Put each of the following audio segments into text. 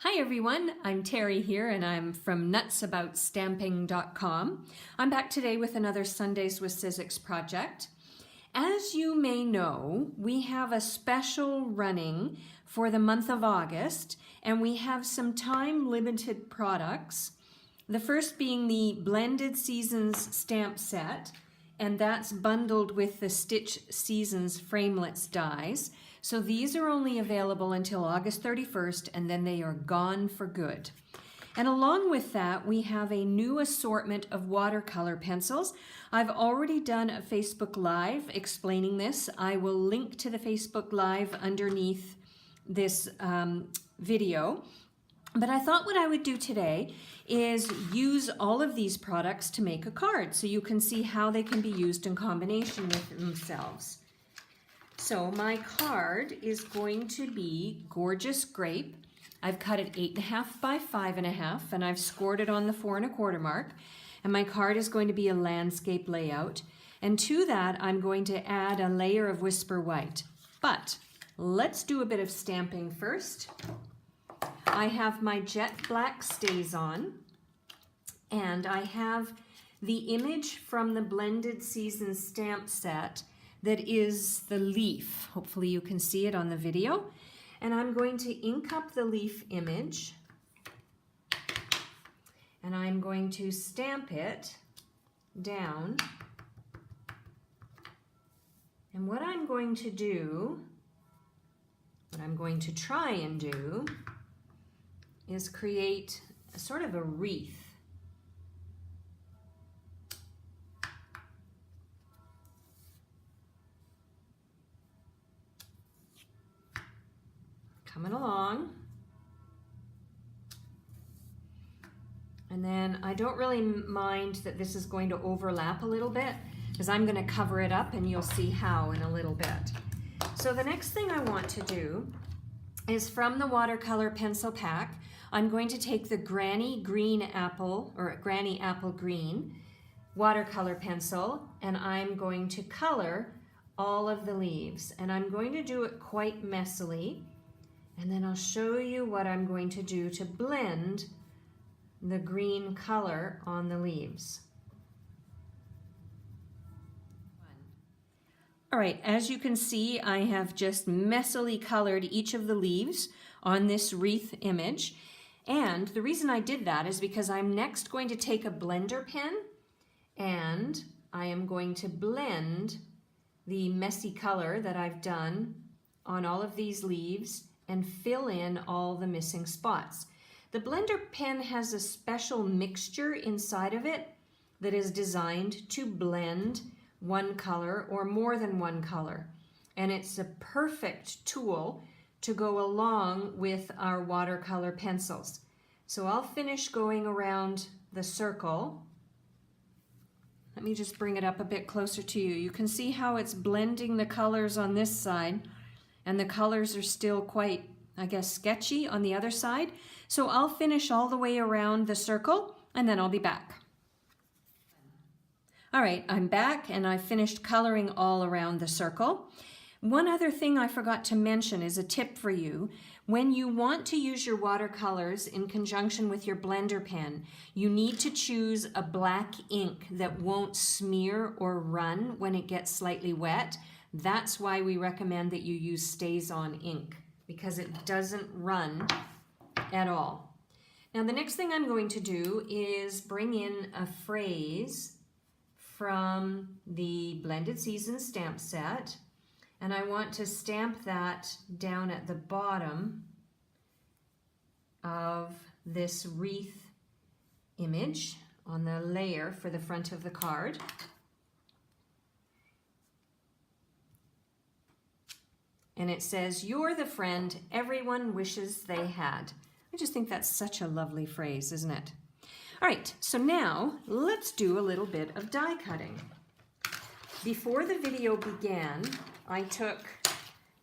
Hi everyone, I'm Terry here and I'm from nutsaboutsstamping.com. I'm back today with another Sundays with Sizzix project. As you may know, we have a special running for the month of August and we have some time-limited products. The first being the Blended Seasons stamp set, and that's bundled with the Stitch Seasons framelits dies. So these are only available until August 31st and then they are gone for good. And along with that, we have a new assortment of watercolor pencils. I've already done a Facebook Live explaining this. I will link to the Facebook Live underneath this video. But I thought what I would do today is use all of these products to make a card so you can see how they can be used in combination with themselves. So my card is going to be Gorgeous Grape. I've cut it 8.5 by 5.5 and I've scored it on the 4 1/4 mark. And my card is going to be a landscape layout. And to that, I'm going to add a layer of Whisper White. But let's do a bit of stamping first. I have my jet black StazOn, and I have the image from the Blended Seasons stamp set that is the leaf. Hopefully you can see it on the video. And I'm going to ink up the leaf image, and I'm going to stamp it down. And what I'm going to try and do, is create a sort of a wreath. Coming along. And then I don't really mind that this is going to overlap a little bit because I'm going to cover it up and you'll see how in a little bit. So the next thing I want to do is from the watercolor pencil pack, I'm going to take the Granny Apple Green watercolor pencil and I'm going to color all of the leaves. And I'm going to do it quite messily. And then I'll show you what I'm going to do to blend the green color on the leaves. All right, as you can see, I have just messily colored each of the leaves on this wreath image. And the reason I did that is because I'm next going to take a blender pen and I am going to blend the messy color that I've done on all of these leaves and fill in all the missing spots. The blender pen has a special mixture inside of it that is designed to blend one color or more than one color. And it's a perfect tool to go along with our watercolor pencils. So I'll finish going around the circle. Let me just bring it up a bit closer to you. You can see how it's blending the colors on this side, and the colors are still quite, I guess, sketchy on the other side. So I'll finish all the way around the circle and then I'll be back. All right, I'm back and I finished coloring all around the circle. One other thing I forgot to mention is a tip for you. When you want to use your watercolors in conjunction with your blender pen, you need to choose a black ink that won't smear or run when it gets slightly wet. That's why we recommend that you use StazOn ink, because it doesn't run at all. Now the next thing I'm going to do is bring in a phrase from the Blended Seasons stamp set, and I want to stamp that down at the bottom of this wreath image on the layer for the front of the card. And it says, "You're the friend everyone wishes they had." I just think that's such a lovely phrase, isn't it? All right, so now let's do a little bit of die cutting. Before the video began, I took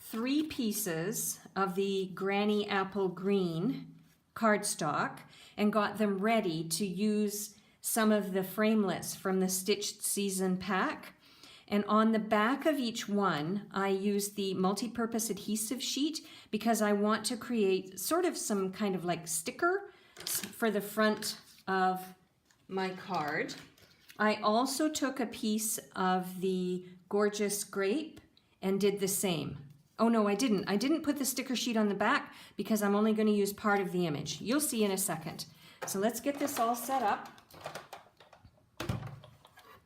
3 pieces of the Granny Apple Green cardstock and got them ready to use some of the framelits from the Stitched Season pack. And on the back of each one, I use the multi-purpose adhesive sheet because I want to create sort of some kind of like sticker for the front of my card. I also took a piece of the Gorgeous Grape and did the same. Oh no, I didn't. I didn't put the sticker sheet on the back because I'm only going to use part of the image. You'll see in a second. So let's get this all set up.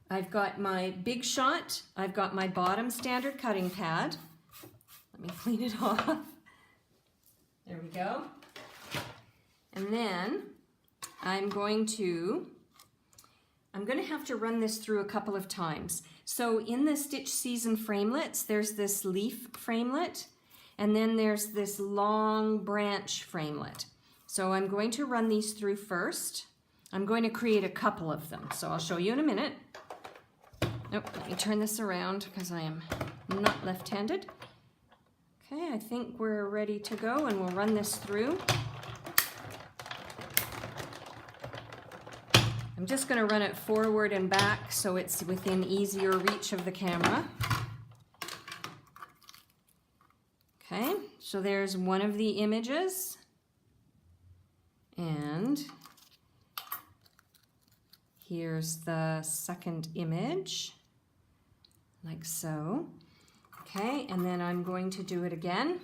I've got my Big Shot. I've got my bottom standard cutting pad. Let me clean it off. There we go. And then I'm going to have to run this through a couple of times. So in the Stitch Season framelits, there's this leaf framelit, and then there's this long branch framelit. So I'm going to run these through first. I'm going to create a couple of them, so I'll show you in a minute. Nope, let me turn this around because I am not left-handed. Okay, I think we're ready to go, and we'll run this through. I'm just going to run it forward and back so it's within easier reach of the camera. Okay, so there's one of the images. And here's the second image, like so. Okay, and then I'm going to do it again.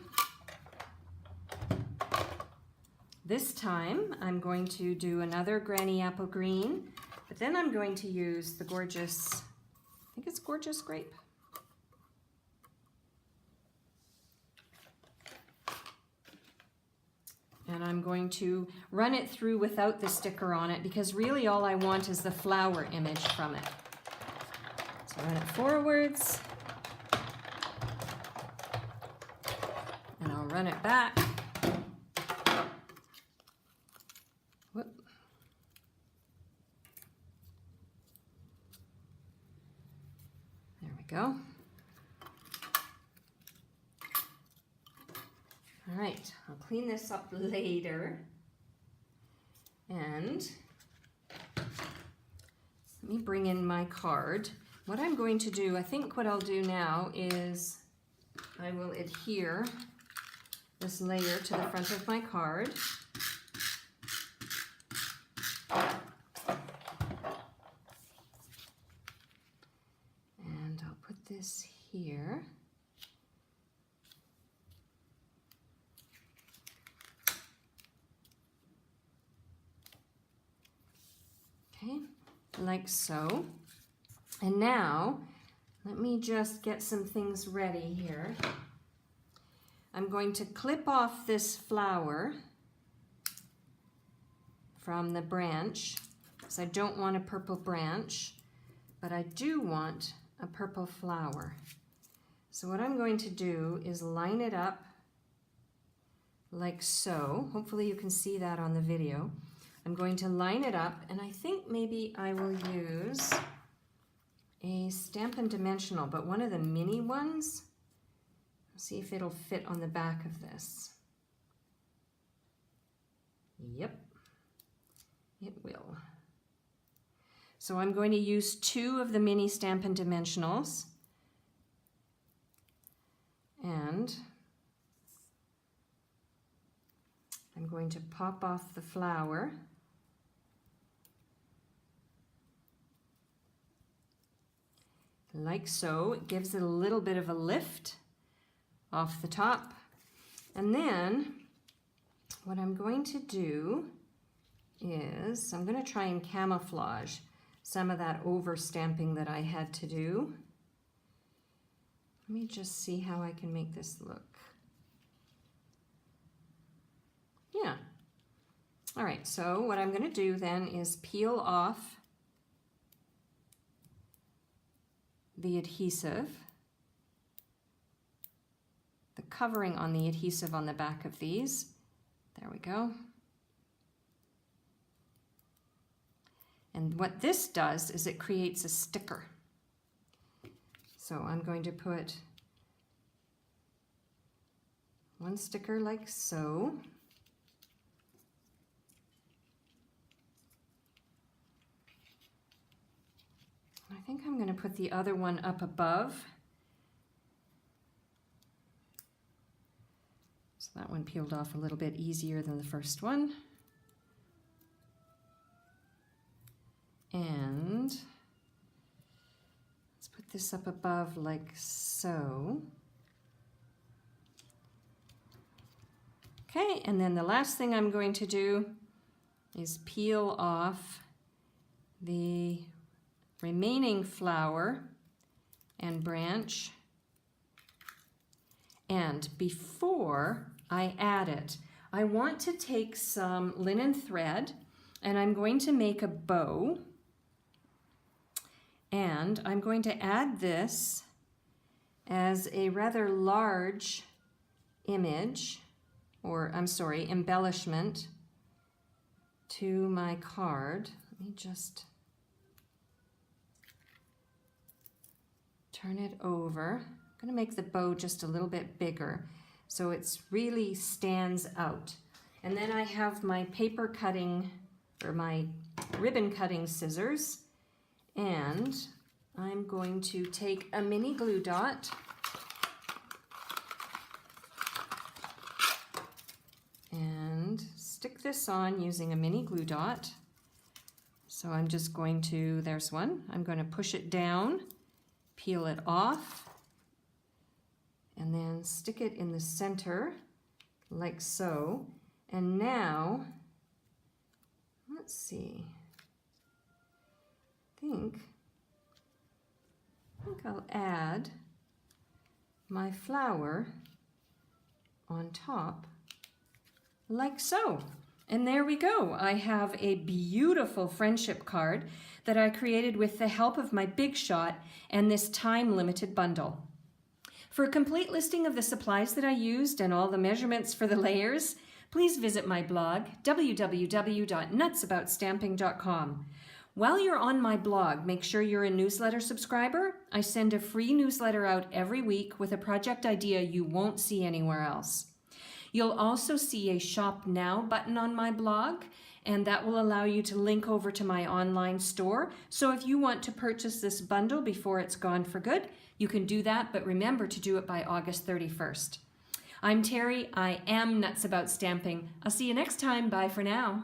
This time I'm going to do another Granny Apple Green, but then I'm going to use the Gorgeous, I think it's Gorgeous Grape. And I'm going to run it through without the sticker on it because really all I want is the flower image from it. So run it forwards. And I'll run it back. Whoop. There we go. All right, I'll clean this up later. And let me bring in my card. What I'm going to do, I think what I'll do now is I will adhere this layer to the front of my card. And I'll put this here. Okay, like so. And now, let me just get some things ready here. I'm going to clip off this flower from the branch, because I don't want a purple branch, but I do want a purple flower. So what I'm going to do is line it up like so. Hopefully you can see that on the video. I'm going to line it up, and I think maybe I will use a Stampin' Dimensional, but one of the mini ones. See if it'll fit on the back of this. Yep, it will. So I'm going to use 2 of the mini Stampin' Dimensionals, and I'm going to pop off the flower. Like so. It gives it a little bit of a lift off the top. And then what I'm going to do is I'm going to try and camouflage some of that over stamping that I had to do. Let me just see how I can make this look. Yeah. All right, so what I'm going to do then is peel off the adhesive, the covering on the adhesive on the back of these. There we go. And what this does is it creates a sticker. So I'm going to put one sticker like so. I think I'm going to put the other one up above. So that one peeled off a little bit easier than the first one. And let's put this up above like so. Okay, and then the last thing I'm going to do is peel off the remaining flower and branch. And before I add it, I want to take some linen thread and I'm going to make a bow. And I'm going to add this as a rather large image, or I'm sorry, embellishment to my card. Let me just turn it over. I'm going to make the bow just a little bit bigger so it really stands out. And then I have my paper cutting or my ribbon cutting scissors, and I'm going to take a mini glue dot and stick this on using a mini glue dot. So I'm just going to, there's one, I'm going to push it down, peel it off, and then stick it in the center like so. And now, let's see, I think I'll add my flower on top like so. And there we go. I have a beautiful friendship card that I created with the help of my Big Shot and this time-limited bundle. For a complete listing of the supplies that I used and all the measurements for the layers, please visit my blog, www.nutsaboutsstamping.com. While you're on my blog, make sure you're a newsletter subscriber. I send a free newsletter out every week with a project idea you won't see anywhere else. You'll also see a Shop Now button on my blog, and that will allow you to link over to my online store. So if you want to purchase this bundle before it's gone for good, you can do that, but remember to do it by August 31st. I'm Terry. I am Nuts About Stamping. I'll see you next time. Bye for now.